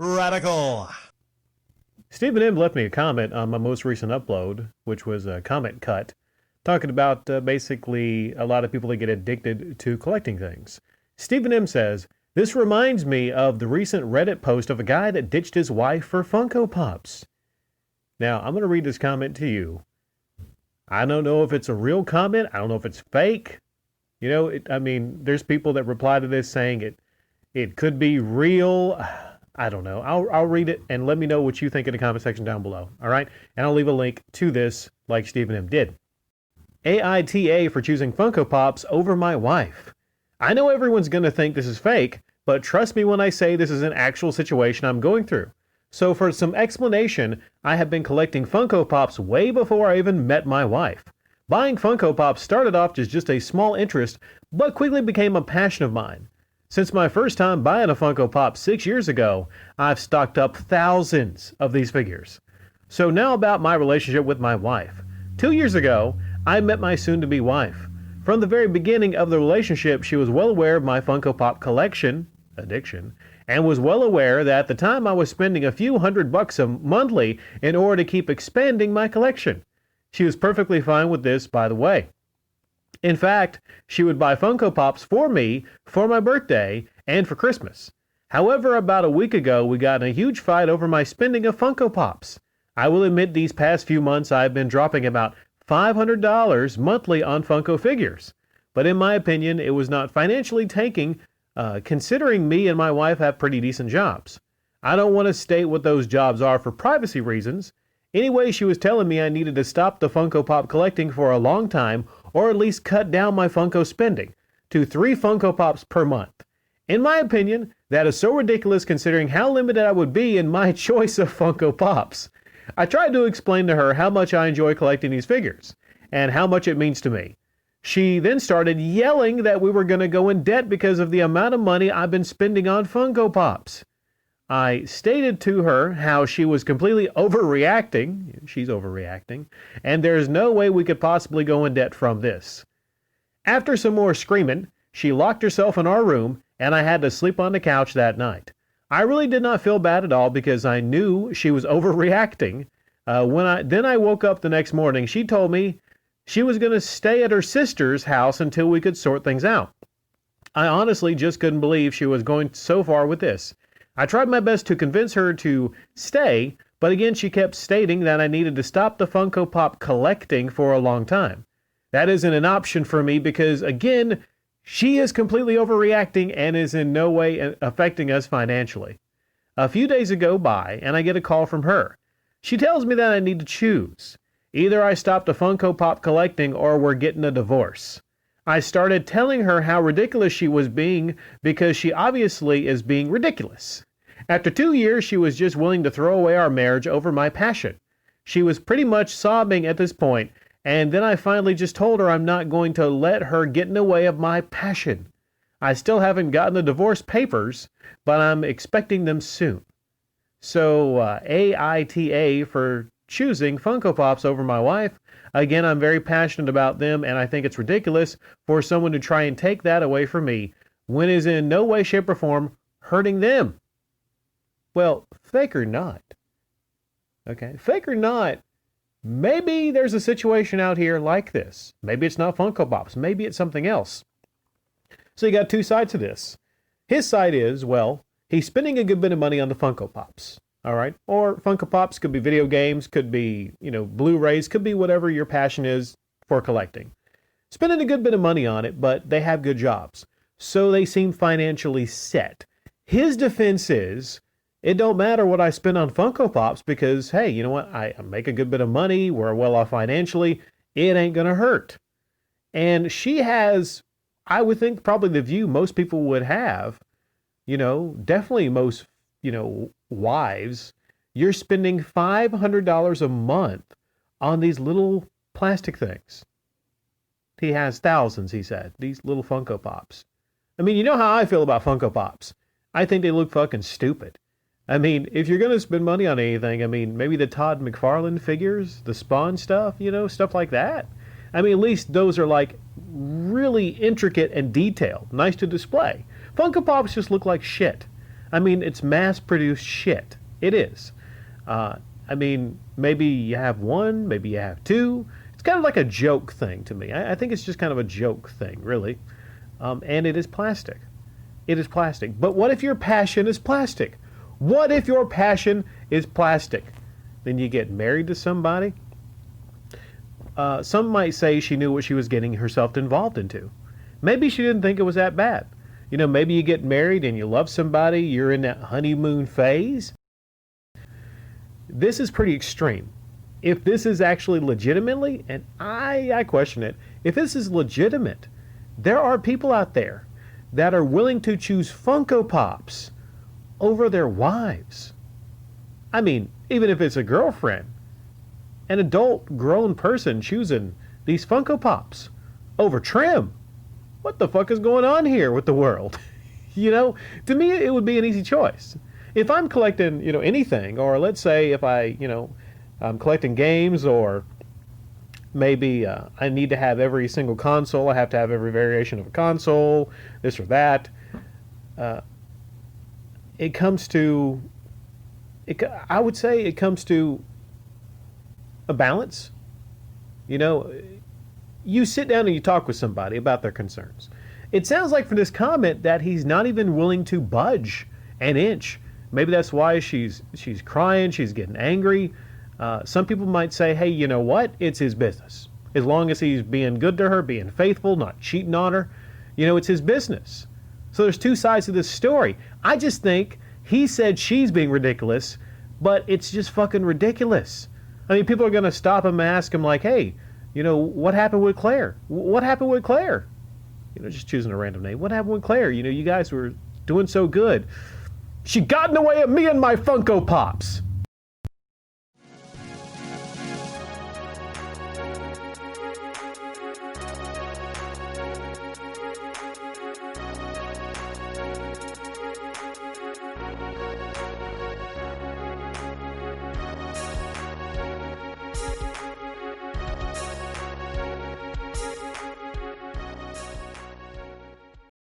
Radical. Stephen M. left me a comment on my most recent upload, which was a comment cut, talking about basically a lot of people that get addicted to collecting things. Stephen M. says, "This reminds me of the recent Reddit post of a guy that ditched his wife for Funko Pops." Now, I'm going to read this comment to you. I don't know if it's a real comment. I don't know if it's fake. You know, there's people that reply to this saying it could be real. I don't know. I'll read it and let me know what you think in the comment section down below. All right? And I'll leave a link to this like Stephen M. did. AITA for choosing Funko Pops over my wife. I know everyone's going to think this is fake, but trust me when I say this is an actual situation I'm going through. So for some explanation, I have been collecting Funko Pops way before I even met my wife. Buying Funko Pops started off as just a small interest, but quickly became a passion of mine. Since my first time buying a Funko Pop 6 years ago, I've stocked up thousands of these figures. So now about my relationship with my wife. 2 years ago, I met my soon-to-be wife. From the very beginning of the relationship, she was well aware of my Funko Pop collection, addiction, and was well aware that at the time I was spending a few $100 a monthly in order to keep expanding my collection. She was perfectly fine with this, by the way. In fact, she would buy Funko Pops for me for my birthday and for Christmas. However, about a week ago, we got in a huge fight over my spending of Funko Pops. I will admit these past few months I've been dropping about $500 monthly on Funko figures. But in my opinion, it was not financially taking, considering me and my wife have pretty decent jobs. I don't want to state what those jobs are for privacy reasons. Anyway, she was telling me I needed to stop the Funko Pop collecting for a long time, or at least cut down my Funko spending to 3 Funko Pops per month. In my opinion, that is so ridiculous considering how limited I would be in my choice of Funko Pops. I tried to explain to her how much I enjoy collecting these figures, and how much it means to me. She then started yelling that we were going to go in debt because of the amount of money I've been spending on Funko Pops. I stated to her how she was completely overreacting, she's overreacting, and there's no way we could possibly go in debt from this. After some more screaming, she locked herself in our room, and I had to sleep on the couch that night. I really did not feel bad at all because I knew she was overreacting. Then I woke up the next morning, she told me she was going to stay at her sister's house until we could sort things out. I honestly just couldn't believe she was going so far with this. I tried my best to convince her to stay, but again she kept stating that I needed to stop the Funko Pop collecting for a long time. That isn't an option for me because, again, she is completely overreacting and is in no way affecting us financially. A few days go by and I get a call from her. She tells me that I need to choose. Either I stop the Funko Pop collecting or we're getting a divorce. I started telling her how ridiculous she was being because she obviously is being ridiculous. After 2 years, she was just willing to throw away our marriage over my passion. She was pretty much sobbing at this point, and then I finally just told her I'm not going to let her get in the way of my passion. I still haven't gotten the divorce papers, but I'm expecting them soon. So, AITA for choosing Funko Pops over my wife. Again, I'm very passionate about them, and I think it's ridiculous for someone to try and take that away from me when it is in no way, shape, or form hurting them. Well, fake or not, okay, fake or not, maybe there's a situation out here like this. Maybe it's not Funko Pops. Maybe it's something else. So you got two sides to this. His side is, well, he's spending a good bit of money on the Funko Pops. All right. Or Funko Pops could be video games, could be, Blu-rays, could be whatever your passion is for collecting. Spending a good bit of money on it, but they have good jobs. So they seem financially set. His defense is, it don't matter what I spend on Funko Pops because, hey, you know what? I make a good bit of money. We're well off financially. It ain't going to hurt. And she has, I would think, probably the view most people would have, definitely most, wives, you're spending $500 a month on these little plastic things. He has thousands, he said, these little Funko Pops. I mean, you know how I feel about Funko Pops. I think they look fucking stupid. I mean, if you're going to spend money on anything, maybe the Todd McFarlane figures, the Spawn stuff, stuff like that. At least those are like really intricate and detailed, nice to display. Funko Pops just look like shit. I mean, it's mass-produced shit. It is. I mean, maybe you have one, maybe you have two. It's kind of like a joke thing to me. I think it's just kind of a joke thing, really. And it is plastic. It is plastic. But what if your passion is plastic? What if your passion is plastic? Then you get married to somebody. Some might say she knew what she was getting herself involved into. Maybe she didn't think it was that bad. You know, maybe you get married and you love somebody, you're in that honeymoon phase. This is pretty extreme. If this is actually legitimately, and I question it, if this is legitimate, there are people out there that are willing to choose Funko Pops over their wives. I mean, even if it's a girlfriend, an adult grown person choosing these Funko Pops over trim. What the fuck is going on here with the world? You know, to me, it would be an easy choice. If I'm collecting, you know, anything, or let's say if I'm collecting games, or maybe I need to have every single console, I have to have every variation of a console, this or that. I would say it comes to a balance. You know, you sit down and you talk with somebody about their concerns. It sounds like from this comment that he's not even willing to budge an inch. Maybe that's why she's crying, she's getting angry. Some people might say, hey, you know what? It's his business. As long as he's being good to her, being faithful, not cheating on her, you know, it's his business. So there's two sides to this story. I just think he said she's being ridiculous, but it's just fucking ridiculous. I mean, people are going to stop him and ask him like, hey, you know, what happened with Claire? What happened with Claire? You know, just choosing a random name. What happened with Claire? You know, you guys were doing so good. She got in the way of me and my Funko Pops.